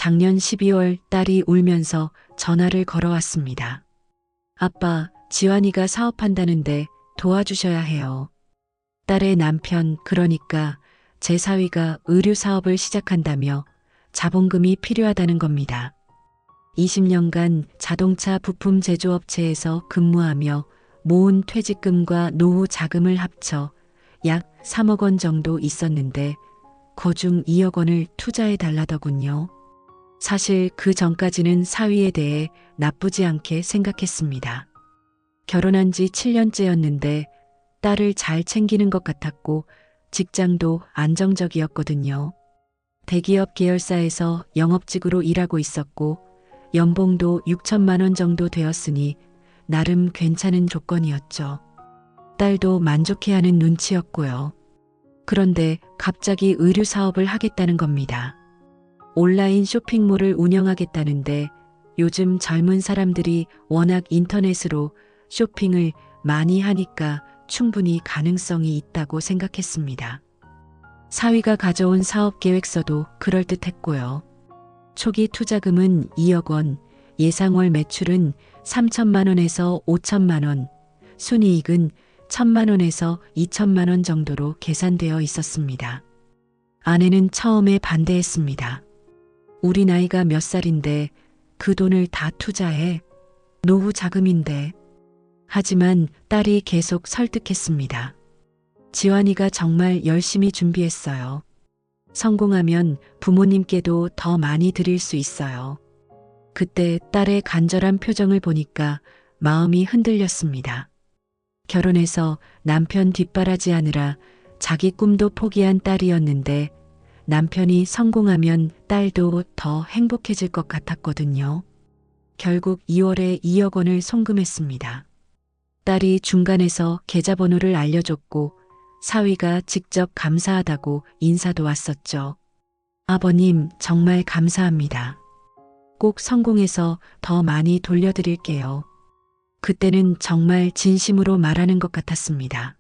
작년 12월 딸이 울면서 전화를 걸어왔습니다. 아빠, 지환이가 사업한다는데 도와주셔야 해요. 딸의 남편, 그러니까 제 사위가 의류 사업을 시작한다며 자본금이 필요하다는 겁니다. 20년간 자동차 부품 제조업체에서 근무하며 모은 퇴직금과 노후 자금을 합쳐 약 3억 원 정도 있었는데 그중 2억 원을 투자해 달라더군요. 사실 그 전까지는 사위에 대해 나쁘지 않게 생각했습니다. 결혼한 지 7년째였는데 딸을 잘 챙기는 것 같았고 직장도 안정적이었거든요. 대기업 계열사에서 영업직으로 일하고 있었고 연봉도 6천만 원 정도 되었으니 나름 괜찮은 조건이었죠. 딸도 만족해하는 눈치였고요. 그런데 갑자기 의류 사업을 하겠다는 겁니다. 온라인 쇼핑몰을 운영하겠다는데 요즘 젊은 사람들이 워낙 인터넷으로 쇼핑을 많이 하니까 충분히 가능성이 있다고 생각했습니다. 사위가 가져온 사업 계획서도 그럴듯했고요. 초기 투자금은 2억 원, 예상월 매출은 3천만 원에서 5천만 원, 순이익은 1천만 원에서 2천만 원 정도로 계산되어 있었습니다. 아내는 처음에 반대했습니다. 우리 나이가 몇 살인데 그 돈을 다 투자해? 노후 자금인데. 하지만 딸이 계속 설득했습니다. 지환이가 정말 열심히 준비했어요. 성공하면 부모님께도 더 많이 드릴 수 있어요. 그때 딸의 간절한 표정을 보니까 마음이 흔들렸습니다. 결혼해서 남편 뒷바라지하느라 자기 꿈도 포기한 딸이었는데 남편이 성공하면 딸도 더 행복해질 것 같았거든요. 결국 2월에 2억 원을 송금했습니다. 딸이 중간에서 계좌번호를 알려줬고 사위가 직접 감사하다고 인사도 왔었죠. 아버님, 정말 감사합니다. 꼭 성공해서 더 많이 돌려드릴게요. 그때는 정말 진심으로 말하는 것 같았습니다.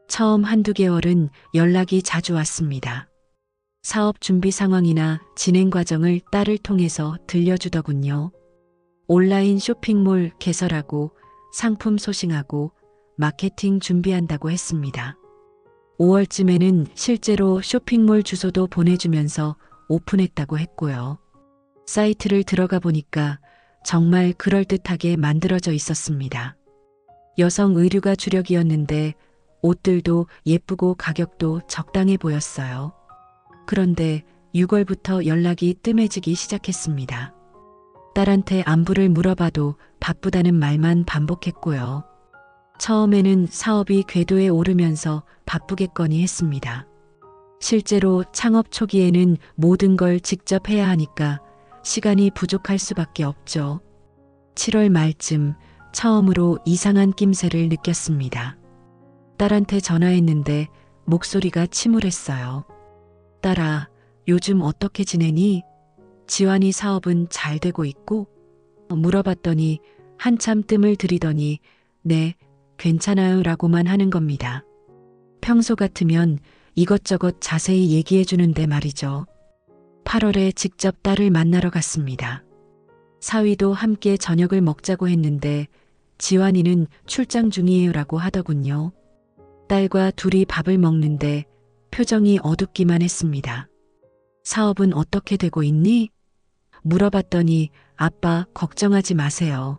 처음 한두 개월은 연락이 자주 왔습니다. 사업 준비 상황이나 진행 과정을 딸을 통해서 들려주더군요. 온라인 쇼핑몰 개설하고 상품 소싱하고 마케팅 준비한다고 했습니다. 5월쯤에는 실제로 쇼핑몰 주소도 보내주면서 오픈했다고 했고요. 사이트를 들어가 보니까 정말 그럴듯하게 만들어져 있었습니다. 여성 의류가 주력이었는데 옷들도 예쁘고 가격도 적당해 보였어요. 그런데 6월부터 연락이 뜸해지기 시작했습니다. 딸한테 안부를 물어봐도 바쁘다는 말만 반복했고요. 처음에는 사업이 궤도에 오르면서 바쁘겠거니 했습니다. 실제로 창업 초기에는 모든 걸 직접 해야 하니까 시간이 부족할 수밖에 없죠. 7월 말쯤 처음으로 이상한 낌새를 느꼈습니다. 딸한테 전화했는데 목소리가 침울했어요. 딸아, 요즘 어떻게 지내니? 지환이 사업은 잘 되고 있고? 물어봤더니 한참 뜸을 들이더니 네, 괜찮아요 라고만 하는 겁니다. 평소 같으면 이것저것 자세히 얘기해 주는데 말이죠. 8월에 직접 딸을 만나러 갔습니다. 사위도 함께 저녁을 먹자고 했는데 지환이는 출장 중이에요 라고 하더군요. 딸과 둘이 밥을 먹는데 표정이 어둡기만 했습니다. 사업은 어떻게 되고 있니? 물어봤더니 아빠 걱정하지 마세요.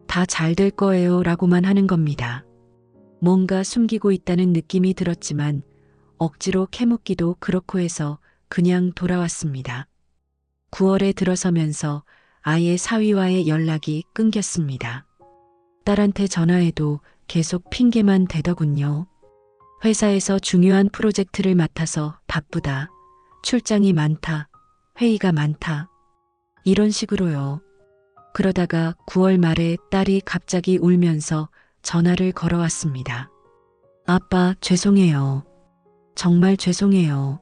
다 잘 될 거예요 라고만 하는 겁니다. 뭔가 숨기고 있다는 느낌이 들었지만 억지로 캐묻기도 그렇고 해서 그냥 돌아왔습니다. 9월에 들어서면서 아예 사위와의 연락이 끊겼습니다. 딸한테 전화해도 계속 핑계만 대더군요. 회사에서 중요한 프로젝트를 맡아서 바쁘다. 출장이 많다. 회의가 많다. 이런 식으로요. 그러다가 9월 말에 딸이 갑자기 울면서 전화를 걸어왔습니다. 아빠, 죄송해요. 정말 죄송해요.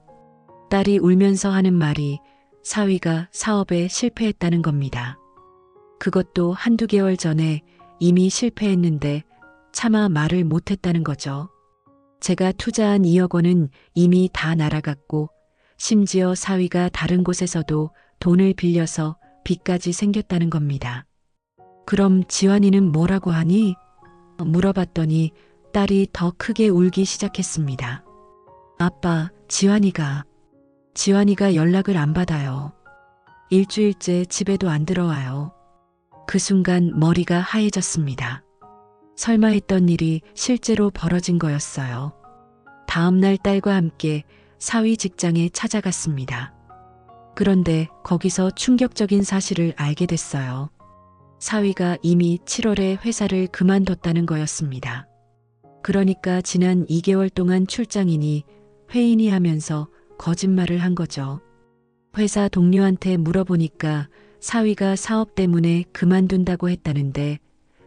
딸이 울면서 하는 말이 사위가 사업에 실패했다는 겁니다. 그것도 한두 개월 전에 이미 실패했는데 차마 말을 못했다는 거죠. 제가 투자한 2억 원은 이미 다 날아갔고 심지어 사위가 다른 곳에서도 돈을 빌려서 빚까지 생겼다는 겁니다. 그럼 지환이는 뭐라고 하니? 물어봤더니 딸이 더 크게 울기 시작했습니다. 아빠, 지환이가 연락을 안 받아요. 일주일째 집에도 안 들어와요. 그 순간 머리가 하얘졌습니다. 설마 했던 일이 실제로 벌어진 거였어요. 다음 날 딸과 함께 사위 직장에 찾아갔습니다. 그런데 거기서 충격적인 사실을 알게 됐어요. 사위가 이미 7월에 회사를 그만뒀다는 거였습니다. 그러니까 지난 2개월 동안 출장이니 회의니 하면서 거짓말을 한 거죠. 회사 동료한테 물어보니까 사위가 사업 때문에 그만둔다고 했다는데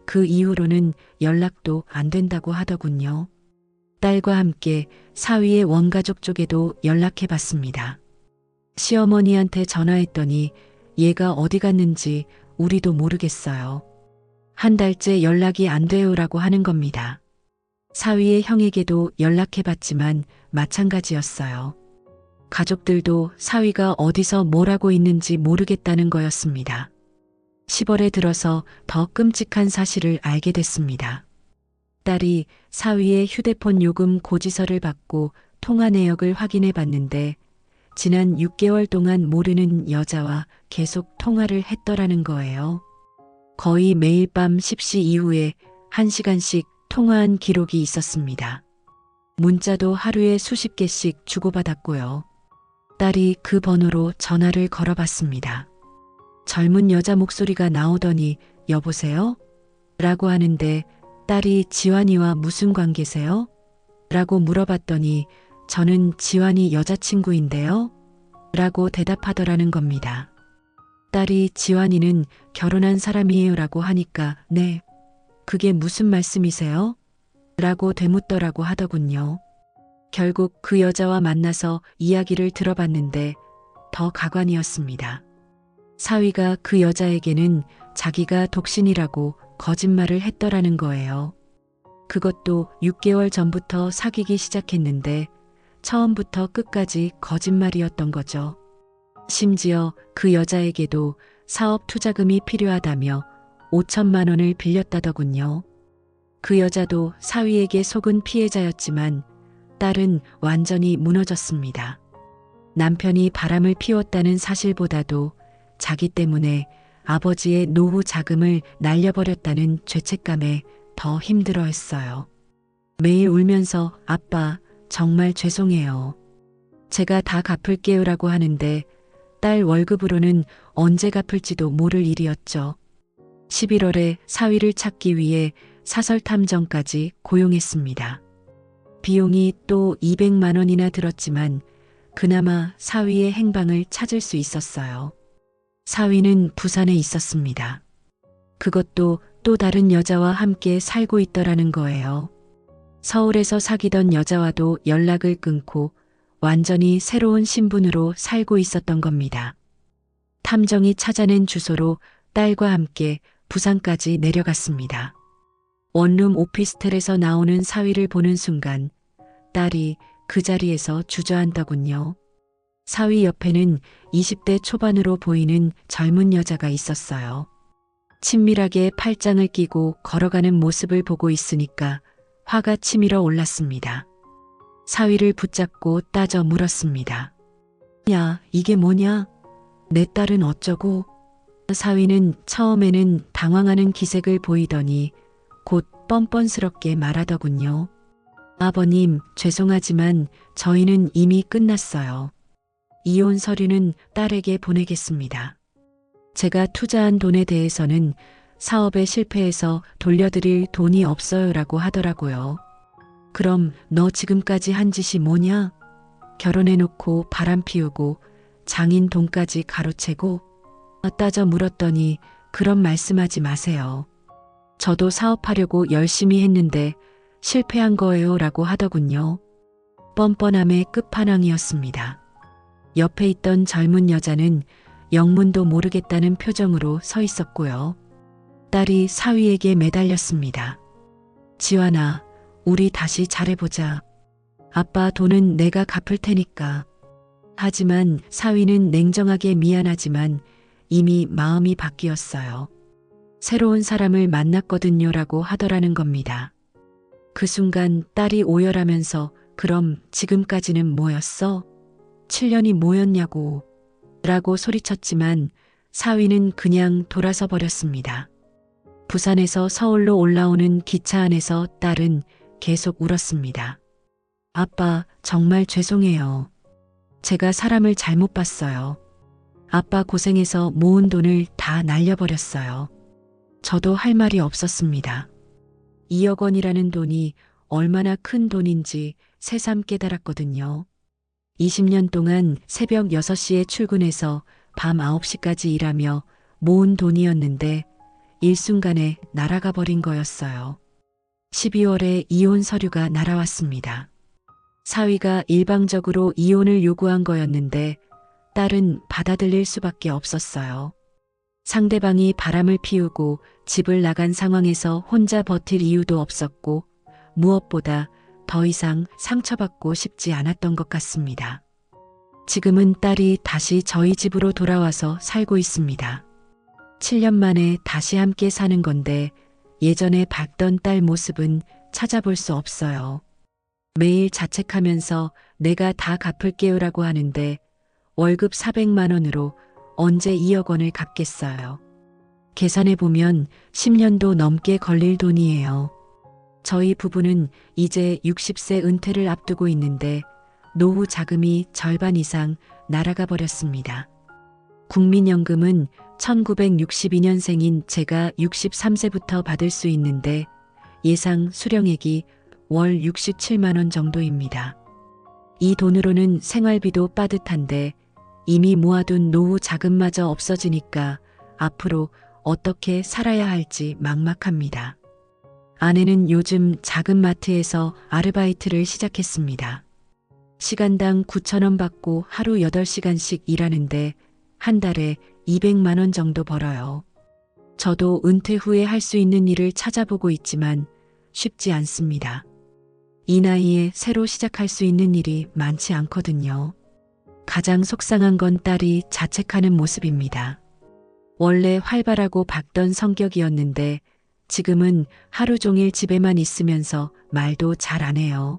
그 이후로는 연락도 안 된다고 하더군요. 딸과 함께 사위의 원가족 쪽에도 연락해 봤습니다. 시어머니한테 전화했더니 얘가 어디 갔는지 우리도 모르겠어요. 한 달째 연락이 안 돼요라고 하는 겁니다. 사위의 형에게도 연락해 봤지만 마찬가지였어요. 가족들도 사위가 어디서 뭘 하고 있는지 모르겠다는 거였습니다. 10월에 들어서 더 끔찍한 사실을 알게 됐습니다. 딸이 사위의 휴대폰 요금 고지서를 받고 통화 내역을 확인해 봤는데 지난 6개월 동안 모르는 여자와 계속 통화를 했더라는 거예요. 거의 매일 밤 10시 이후에 1시간씩 통화한 기록이 있었습니다. 문자도 하루에 수십 개씩 주고받았고요. 딸이 그 번호로 전화를 걸어봤습니다. 젊은 여자 목소리가 나오더니 여보세요? 라고 하는데 딸이 지환이와 무슨 관계세요? 라고 물어봤더니 저는 지환이 여자친구인데요? 라고 대답하더라는 겁니다. 딸이 지환이는 결혼한 사람이에요 라고 하니까 네, 그게 무슨 말씀이세요? 라고 되묻더라고 하더군요. 결국 그 여자와 만나서 이야기를 들어봤는데 더 가관이었습니다. 사위가 그 여자에게는 자기가 독신이라고 거짓말을 했더라는 거예요. 그것도 6개월 전부터 사귀기 시작했는데 처음부터 끝까지 거짓말이었던 거죠. 심지어 그 여자에게도 사업 투자금이 필요하다며 5천만 원을 빌렸다더군요. 그 여자도 사위에게 속은 피해자였지만 딸은 완전히 무너졌습니다. 남편이 바람을 피웠다는 사실보다도 자기 때문에 아버지의 노후 자금을 날려버렸다는 죄책감에 더 힘들어했어요. 매일 울면서 아빠, 정말 죄송해요. 제가 다 갚을게요라고 하는데 딸 월급으로는 언제 갚을지도 모를 일이었죠. 11월에 사위를 찾기 위해 사설 탐정까지 고용했습니다. 비용이 또 200만 원이나 들었지만 그나마 사위의 행방을 찾을 수 있었어요. 사위는 부산에 있었습니다. 그것도 또 다른 여자와 함께 살고 있더라는 거예요. 서울에서 사귀던 여자와도 연락을 끊고 완전히 새로운 신분으로 살고 있었던 겁니다. 탐정이 찾아낸 주소로 딸과 함께 부산까지 내려갔습니다. 원룸 오피스텔에서 나오는 사위를 보는 순간 딸이 그 자리에서 주저앉더군요. 사위 옆에는 20대 초반으로 보이는 젊은 여자가 있었어요. 친밀하게 팔짱을 끼고 걸어가는 모습을 보고 있으니까 화가 치밀어 올랐습니다. 사위를 붙잡고 따져 물었습니다. 야, 이게 뭐냐? 내 딸은 어쩌고? 사위는 처음에는 당황하는 기색을 보이더니 곧 뻔뻔스럽게 말하더군요. 아버님, 죄송하지만 저희는 이미 끝났어요. 이혼 서류는 딸에게 보내겠습니다. 제가 투자한 돈에 대해서는 사업에 실패해서 돌려드릴 돈이 없어요라고 하더라고요. 그럼 너 지금까지 한 짓이 뭐냐? 결혼해놓고 바람 피우고 장인 돈까지 가로채고? 따져 물었더니 그런 말씀하지 마세요. 저도 사업하려고 열심히 했는데 실패한 거예요 라고 하더군요. 뻔뻔함의 끝판왕이었습니다. 옆에 있던 젊은 여자는 영문도 모르겠다는 표정으로 서 있었고요. 딸이 사위에게 매달렸습니다. 지환아, 우리 다시 잘해보자. 아빠 돈은 내가 갚을 테니까. 하지만 사위는 냉정하게 미안하지만 이미 마음이 바뀌었어요. 새로운 사람을 만났거든요라고 하더라는 겁니다. 그 순간 딸이 오열하면서 그럼 지금까지는 뭐였어? 7년이 뭐였냐고 라고 소리쳤지만 사위는 그냥 돌아서 버렸습니다. 부산에서 서울로 올라오는 기차 안에서 딸은 계속 울었습니다. 아빠, 정말 죄송해요. 제가 사람을 잘못 봤어요. 아빠 고생해서 모은 돈을 다 날려버렸어요. 저도 할 말이 없었습니다. 2억 원이라는 돈이 얼마나 큰 돈인지 새삼 깨달았거든요. 20년 동안 새벽 6시에 출근해서 밤 9시까지 일하며 모은 돈이었는데 일순간에 날아가 버린 거였어요. 12월에 이혼 서류가 날아왔습니다. 사위가 일방적으로 이혼을 요구한 거였는데 딸은 받아들일 수밖에 없었어요. 상대방이 바람을 피우고 집을 나간 상황에서 혼자 버틸 이유도 없었고 무엇보다 더 이상 상처받고 싶지 않았던 것 같습니다. 지금은 딸이 다시 저희 집으로 돌아와서 살고 있습니다. 7년 만에 다시 함께 사는 건데 예전에 봤던 딸 모습은 찾아볼 수 없어요. 매일 자책하면서 내가 다 갚을게요라고 하는데 월급 400만 원으로 언제 2억 원을 갚겠어요. 계산해보면 10년도 넘게 걸릴 돈이에요. 저희 부부는 이제 60세 은퇴를 앞두고 있는데 노후 자금이 절반 이상 날아가 버렸습니다. 국민연금은 1962년생인 제가 63세부터 받을 수 있는데 예상 수령액이 월 67만 원 정도입니다. 이 돈으로는 생활비도 빠듯한데 이미 모아둔 노후 자금마저 없어지니까 앞으로 어떻게 살아야 할지 막막합니다. 아내는 요즘 작은 마트에서 아르바이트를 시작했습니다. 시간당 9천 원 받고 하루 8시간씩 일하는데 한 달에 200만 원 정도 벌어요. 저도 은퇴 후에 할 수 있는 일을 찾아보고 있지만 쉽지 않습니다. 이 나이에 새로 시작할 수 있는 일이 많지 않거든요. 가장 속상한 건 딸이 자책하는 모습입니다. 원래 활발하고 밝던 성격이었는데 지금은 하루 종일 집에만 있으면서 말도 잘 안 해요.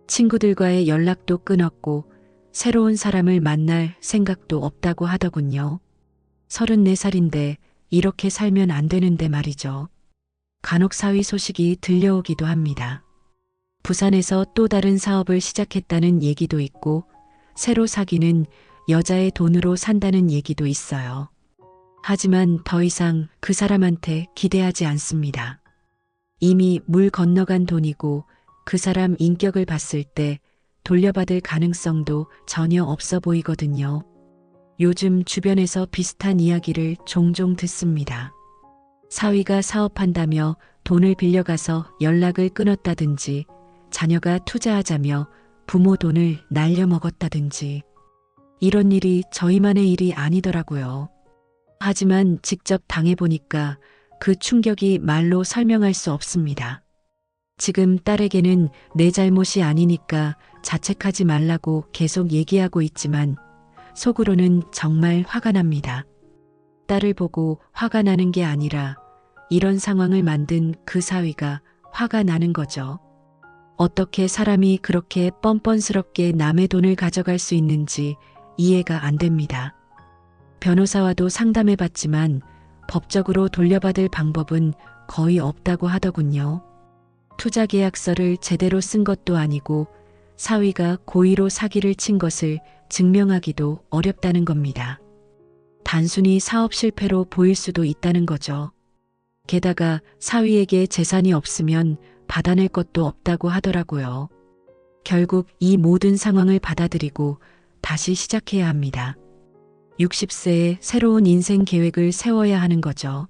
친구들과의 연락도 끊었고 새로운 사람을 만날 생각도 없다고 하더군요. 34살인데 이렇게 살면 안 되는데 말이죠. 간혹 사위 소식이 들려오기도 합니다. 부산에서 또 다른 사업을 시작했다는 얘기도 있고 새로 사귀는 여자의 돈으로 산다는 얘기도 있어요. 하지만 더 이상 그 사람한테 기대하지 않습니다. 이미 물 건너간 돈이고 그 사람 인격을 봤을 때 돌려받을 가능성도 전혀 없어 보이거든요. 요즘 주변에서 비슷한 이야기를 종종 듣습니다. 사위가 사업한다며 돈을 빌려가서 연락을 끊었다든지 자녀가 투자하자며 부모 돈을 날려먹었다든지 이런 일이 저희만의 일이 아니더라고요. 하지만 직접 당해보니까 그 충격이 말로 설명할 수 없습니다. 지금 딸에게는 내 잘못이 아니니까 자책하지 말라고 계속 얘기하고 있지만 속으로는 정말 화가 납니다. 딸을 보고 화가 나는 게 아니라 이런 상황을 만든 그 사위가 화가 나는 거죠. 어떻게 사람이 그렇게 뻔뻔스럽게 남의 돈을 가져갈 수 있는지 이해가 안 됩니다. 변호사와도 상담해봤지만 법적으로 돌려받을 방법은 거의 없다고 하더군요. 투자 계약서를 제대로 쓴 것도 아니고 사위가 고의로 사기를 친 것을 증명하기도 어렵다는 겁니다. 단순히 사업 실패로 보일 수도 있다는 거죠. 게다가 사위에게 재산이 없으면 받아낼 것도 없다고 하더라고요. 결국 이 모든 상황을 받아들이고 다시 시작해야 합니다. 60세에 새로운 인생 계획을 세워야 하는 거죠.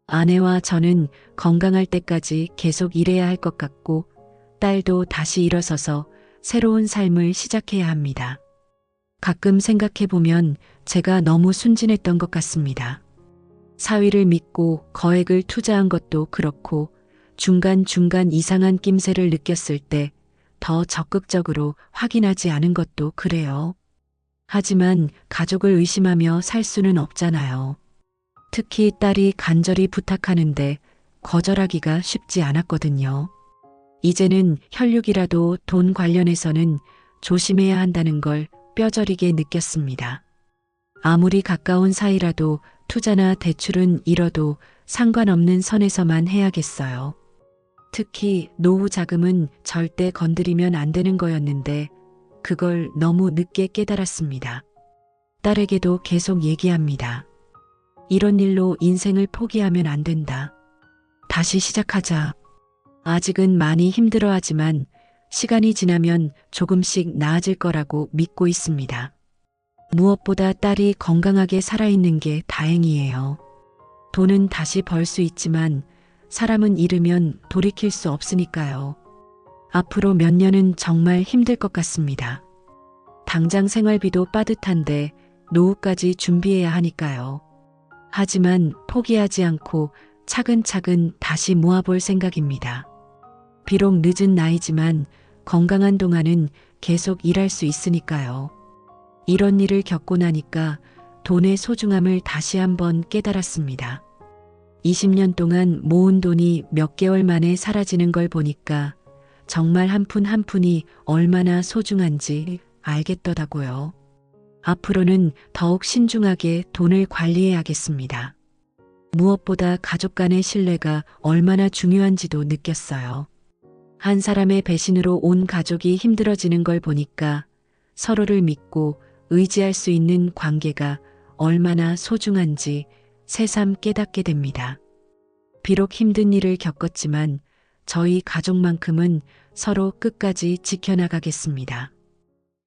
아내와 저는 건강할 때까지 계속 일해야 할 것 같고 딸도 다시 일어서서 새로운 삶을 시작해야 합니다. 가끔 생각해보면 제가 너무 순진했던 것 같습니다. 사위를 믿고 거액을 투자한 것도 그렇고 중간중간 이상한 낌새를 느꼈을 때 더 적극적으로 확인하지 않은 것도 그래요. 하지만 가족을 의심하며 살 수는 없잖아요. 특히 딸이 간절히 부탁하는데 거절하기가 쉽지 않았거든요. 이제는 혈육이라도 돈 관련해서는 조심해야 한다는 걸 뼈저리게 느꼈습니다. 아무리 가까운 사이라도 투자나 대출은 잃어도 상관없는 선에서만 해야겠어요. 특히 노후 자금은 절대 건드리면 안 되는 거였는데 그걸 너무 늦게 깨달았습니다. 딸에게도 계속 얘기합니다. 이런 일로 인생을 포기하면 안 된다. 다시 시작하자. 아직은 많이 힘들어하지만 시간이 지나면 조금씩 나아질 거라고 믿고 있습니다. 무엇보다 딸이 건강하게 살아있는 게 다행이에요. 돈은 다시 벌 수 있지만 사람은 잃으면 돌이킬 수 없으니까요. 앞으로 몇 년은 정말 힘들 것 같습니다. 당장 생활비도 빠듯한데 노후까지 준비해야 하니까요. 하지만 포기하지 않고 차근차근 다시 모아볼 생각입니다. 비록 늦은 나이지만 건강한 동안은 계속 일할 수 있으니까요. 이런 일을 겪고 나니까 돈의 소중함을 다시 한번 깨달았습니다. 20년 동안 모은 돈이 몇 개월 만에 사라지는 걸 보니까 정말 한 푼 한 푼이 얼마나 소중한지 알겠더라고요. 앞으로는 더욱 신중하게 돈을 관리해야겠습니다. 무엇보다 가족 간의 신뢰가 얼마나 중요한지도 느꼈어요. 한 사람의 배신으로 온 가족이 힘들어지는 걸 보니까 서로를 믿고 의지할 수 있는 관계가 얼마나 소중한지 새삼 깨닫게 됩니다. 비록 힘든 일을 겪었지만 저희 가족만큼은 서로 끝까지 지켜나가겠습니다.